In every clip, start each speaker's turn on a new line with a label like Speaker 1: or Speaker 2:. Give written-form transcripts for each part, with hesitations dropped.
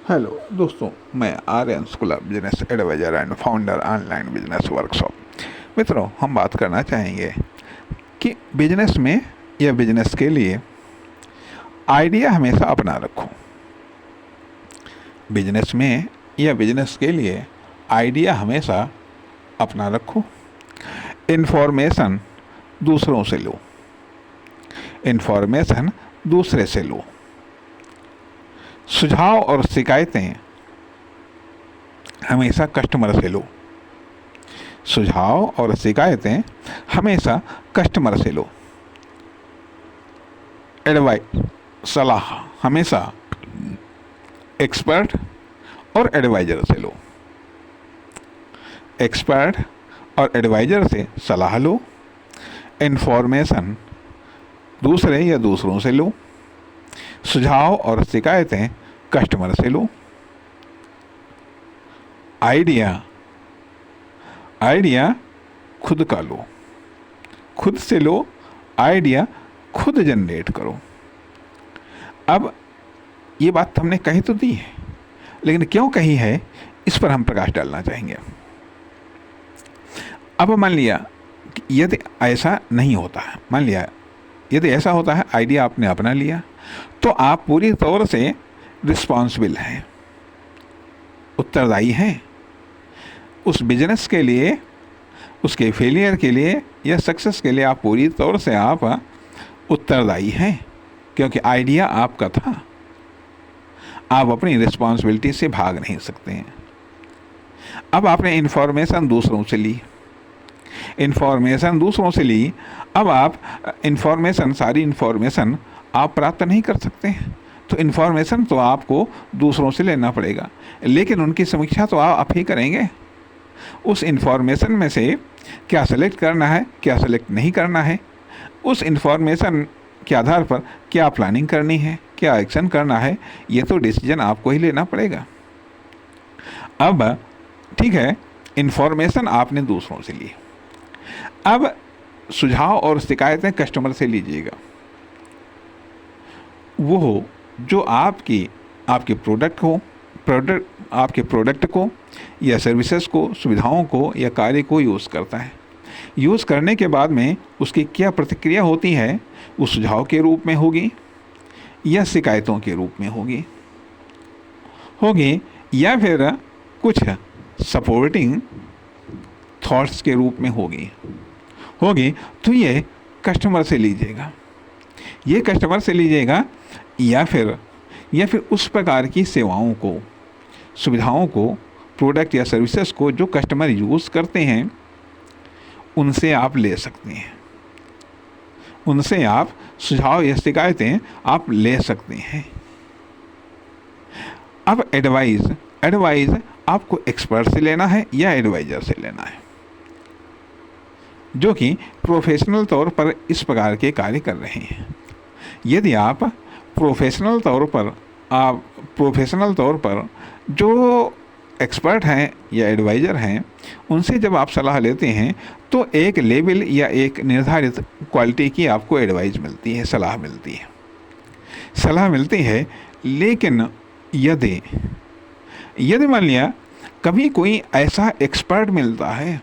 Speaker 1: Hello दोस्तों, मैं Aryan school of business advisor and founder online business workshop. मित्रों, हम बात करना चाहेंगे कि बिजनेस में या बिजनेस के लिए आइडिया हमेशा अपना रखो। बिजनेस में या बिजनेस के लिए आइडिया हमेशा अपना रखो। इन्फॉर्मेशन दूसरों से लो, इन्फॉर्मेशन दूसरे से लो। सुझाव और शिकायतें हमेशा कस्टमर से लो, सुझाव और शिकायतें हमेशा कस्टमर से लो। एडवाइस, सलाह हमेशा एक्सपर्ट और एडवाइजर से लो। एक्सपर्ट और एडवाइजर से सलाह लो। इन्फॉर्मेशन दूसरे या दूसरों से लो। सुझाव और शिकायतें कस्टमर से लो। आइडिया खुद का लो, खुद से लो। आइडिया खुद जनरेट करो। अब ये बात हमने कही तो दी है, लेकिन क्यों कही है इस पर हम प्रकाश डालना चाहेंगे। अब मान लिया कि यदि ऐसा नहीं होता है, मान लिया यदि ऐसा होता है, आइडिया आपने अपना लिया, तो आप पूरी तौर से रिस्पॉन्सिबल हैं, उत्तरदायी हैं उस बिजनेस के लिए, उसके फेलियर के लिए या सक्सेस के लिए। आप पूरी तौर से आप उत्तरदायी हैं, क्योंकि आइडिया आपका था। आप अपनी रिस्पॉन्सिबिलिटी से भाग नहीं सकते हैं। अब आपने इन्फॉर्मेशन दूसरों से ली, इन्फॉर्मेशन दूसरों से ली। अब आप सारी इन्फॉर्मेशन आप प्राप्त नहीं कर सकते हैं, तो इन्फॉर्मेशन तो आपको दूसरों से लेना पड़ेगा, लेकिन उनकी समीक्षा तो आप ही करेंगे। उस इन्फॉर्मेशन में से क्या सेलेक्ट करना है, क्या सेलेक्ट नहीं करना है, उस इन्फॉर्मेशन के आधार पर क्या प्लानिंग करनी है, क्या एक्शन करना है, ये तो डिसीजन आपको ही लेना पड़ेगा। अब ठीक है, इन्फॉर्मेशन आपने दूसरों से ली। अब सुझाव और शिकायतें कस्टमर से लीजिएगा। वो जो आपके प्रोडक्ट को या सर्विसेज को, सुविधाओं को या कार्य को यूज़ करता है। यूज़ करने के बाद में उसकी क्या प्रतिक्रिया होती है, वो सुझाव के रूप में होगी या शिकायतों के रूप में होगी या फिर कुछ सपोर्टिंग थॉट्स के रूप में होगी। तो ये कस्टमर से लीजिएगा, या फिर उस प्रकार की सेवाओं को, सुविधाओं को, प्रोडक्ट या सर्विसेज को जो कस्टमर यूज़ करते हैं, उनसे आप ले सकते हैं। उनसे आप सुझाव या शिकायतें आप ले सकते हैं। अब एडवाइस आपको एक्सपर्ट से लेना है या एडवाइजर से लेना है, जो कि प्रोफेशनल तौर पर इस प्रकार के कार्य कर रहे हैं। यदि आप प्रोफेशनल तौर पर जो एक्सपर्ट हैं या एडवाइज़र हैं, उनसे जब आप सलाह लेते हैं, तो एक लेवल या एक निर्धारित क्वालिटी की आपको एडवाइस मिलती है, सलाह मिलती है। लेकिन यदि मान लिया कभी कोई ऐसा एक्सपर्ट मिलता है,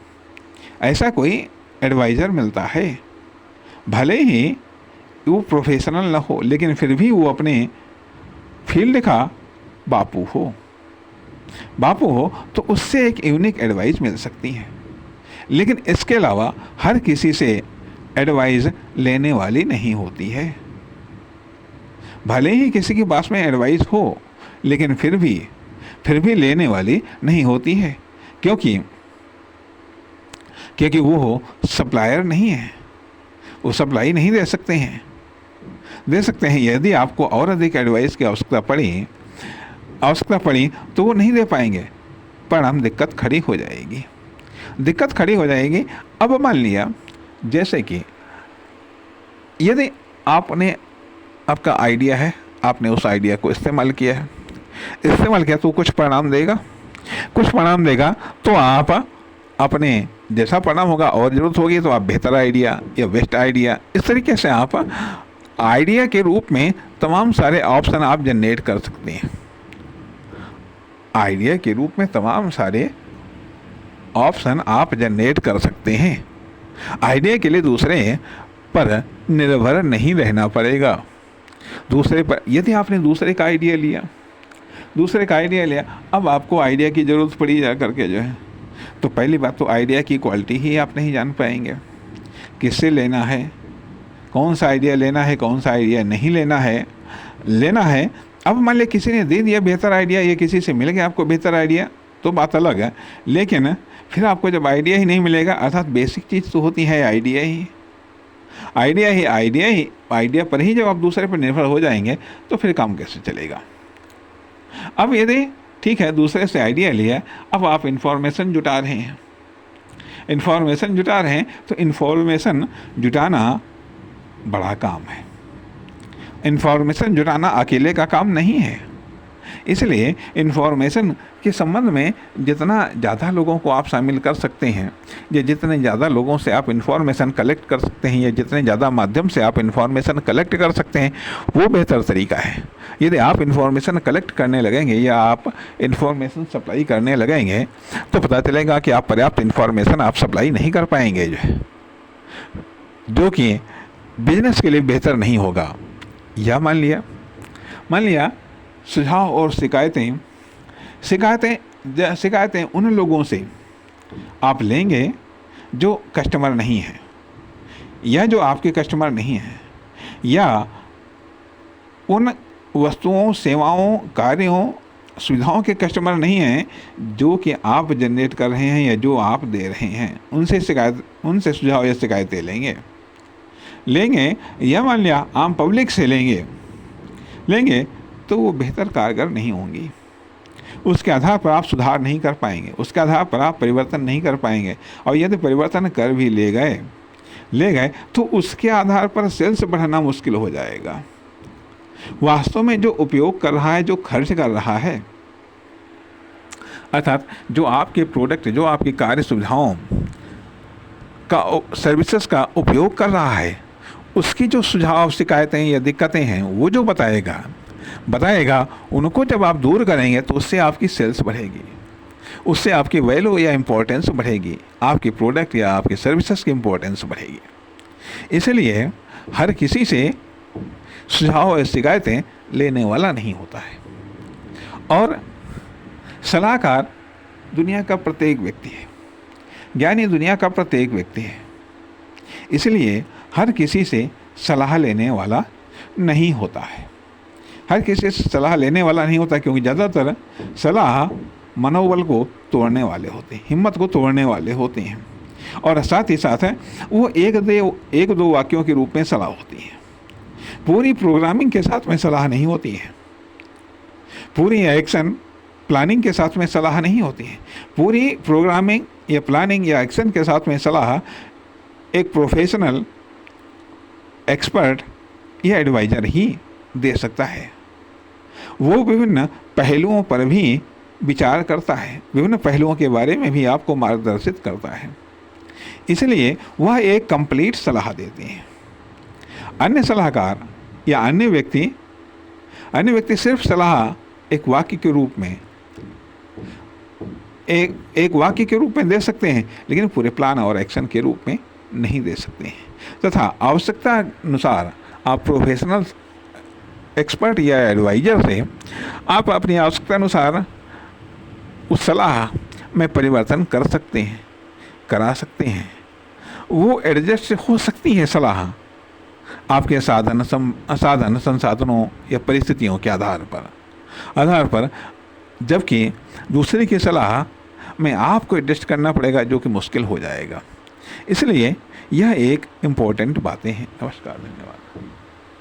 Speaker 1: ऐसा कोई एडवाइज़र मिलता है, भले ही वो प्रोफेशनल ना हो, लेकिन फिर भी वो अपने फील्ड का बापू हो, तो उससे एक यूनिक एडवाइस मिल सकती है। लेकिन इसके अलावा हर किसी से एडवाइस लेने वाली नहीं होती है। भले ही किसी के पास में एडवाइस हो, लेकिन फिर भी लेने वाली नहीं होती है, क्योंकि वो सप्लायर नहीं है, वो सप्लाई नहीं दे सकते हैं। यदि आपको और अधिक एडवाइस की आवश्यकता पड़ी तो वो नहीं दे पाएंगे, पर हम दिक्कत खड़ी हो जाएगी। अब मान लिया, जैसे कि यदि आपका आइडिया है, आपने उस आइडिया को इस्तेमाल किया तो कुछ परिणाम देगा, तो आप अपने जैसा परिणाम होगा और ज़रूरत होगी तो आप बेहतर आइडिया या बेस्ट आइडिया, इस तरीके से आप आइडिया के रूप में तमाम सारे ऑप्शन आप जनरेट कर सकते हैं। आइडिया के रूप में तमाम सारे ऑप्शन आप जनरेट कर सकते हैं। आइडिया के लिए दूसरे पर निर्भर नहीं रहना पड़ेगा। दूसरे पर, यदि आपने दूसरे का आइडिया लिया, अब आपको आइडिया की ज़रूरत पड़ी जा करके जो है, तो पहली बात तो आइडिया की क्वालिटी ही आप नहीं जान पाएंगे, किससे लेना है, कौन सा आइडिया लेना है, कौन सा आइडिया नहीं लेना है। अब मान लिया किसी ने दे दिया बेहतर आइडिया, या किसी से मिल गया आपको बेहतर आइडिया, तो बात अलग है। लेकिन फिर आपको जब आइडिया ही नहीं मिलेगा, अर्थात बेसिक चीज़ तो होती है आइडिया पर ही जब आप दूसरे पर निर्भर हो जाएंगे तो फिर काम कैसे चलेगा। अब यदि ठीक है दूसरे से आइडिया लिया, अब आप इन्फॉर्मेशन जुटा रहे हैं, तो इन्फॉर्मेशन जुटाना बड़ा काम है। इन्फॉर्मेशन जुटाना अकेले का काम नहीं है। इसलिए इन्फॉर्मेशन के संबंध में जितना ज़्यादा लोगों को आप शामिल कर सकते हैं, या जितने ज़्यादा लोगों से आप इन्फॉर्मेशन कलेक्ट कर सकते हैं, या जितने ज़्यादा माध्यम से आप इन्फॉर्मेशन कलेक्ट कर सकते हैं, वो बेहतर तरीका है। यदि आप इन्फॉर्मेशन कलेक्ट करने लगेंगे या आप इन्फॉर्मेशन सप्लाई करने लगेंगे, तो पता चलेगा कि आप पर्याप्त इन्फॉर्मेशन आप सप्लाई नहीं कर पाएंगे, जो कि बिजनेस के लिए बेहतर नहीं होगा। या मान लिया सुझाव और शिकायतें उन लोगों से आप लेंगे जो कस्टमर नहीं है, या जो आपके कस्टमर नहीं हैं, या उन वस्तुओं, सेवाओं, कार्यों, सुविधाओं के कस्टमर नहीं हैं जो कि आप जनरेट कर रहे हैं या जो आप दे रहे हैं। उनसे सुझाव या शिकायतें लेंगे। या मान लिया आम पब्लिक से लेंगे तो वो बेहतर कारगर नहीं होंगी। उसके आधार पर आप सुधार नहीं कर पाएंगे, उसके आधार पर आप परिवर्तन नहीं कर पाएंगे। और यदि परिवर्तन कर भी ले गए तो उसके आधार पर सेल्स बढ़ाना मुश्किल हो जाएगा। वास्तव में जो उपयोग कर रहा है, जो खर्च कर रहा है, अर्थात जो आपके प्रोडक्ट, जो आपकी कार्य सुविधाओं का, सर्विसेज का उपयोग कर रहा है, उसकी जो सुझाव, शिकायतें या दिक्कतें हैं, वो जो बताएगा उनको जब आप दूर करेंगे तो उससे आपकी सेल्स बढ़ेगी, उससे आपकी वैल्यू या इम्पोर्टेंस बढ़ेगी, आपकी प्रोडक्ट या आपके सर्विसेज की इम्पोर्टेंस बढ़ेगी। इसलिए हर किसी से सुझाव और शिकायतें लेने वाला नहीं होता है। और सलाहकार दुनिया का प्रत्येक व्यक्ति है, ज्ञानी दुनिया का प्रत्येक व्यक्ति है। इसलिए हर किसी से सलाह लेने वाला नहीं होता है, क्योंकि ज़्यादातर सलाह मनोबल को तोड़ने वाले होते हैं, हिम्मत को तोड़ने वाले होते हैं, और साथ ही साथ वो एक दो वाक्यों के रूप में सलाह होती है। पूरी प्रोग्रामिंग के साथ में सलाह नहीं होती है, पूरी एक्शन प्लानिंग के साथ में सलाह नहीं होती है। पूरी प्रोग्रामिंग या प्लानिंग या एक्शन के साथ में सलाह एक प्रोफेशनल, एक्सपर्ट या एडवाइज़र ही दे सकता है। वो विभिन्न पहलुओं पर भी विचार करता है, विभिन्न पहलुओं के बारे में भी आपको मार्गदर्शित करता है। इसलिए वह एक कंप्लीट सलाह देते हैं। अन्य सलाहकार या अन्य व्यक्ति सिर्फ सलाह एक वाक्य के रूप में दे सकते हैं, लेकिन पूरे प्लान और एक्शन के रूप में नहीं दे सकते हैं। तथा आवश्यकता अनुसार आप प्रोफेशनल, एक्सपर्ट या एडवाइज़र से आप अपनी आवश्यकता अनुसार उस सलाह में परिवर्तन करा सकते हैं। वो एडजस्ट हो सकती है सलाह आपके साधन, संसाधनों या परिस्थितियों के आधार पर, जबकि दूसरे की सलाह में आपको एडजस्ट करना पड़ेगा, जो कि मुश्किल हो जाएगा। इसलिए यह एक इम्पोर्टेंट बातें हैं। नमस्कार, धन्यवाद।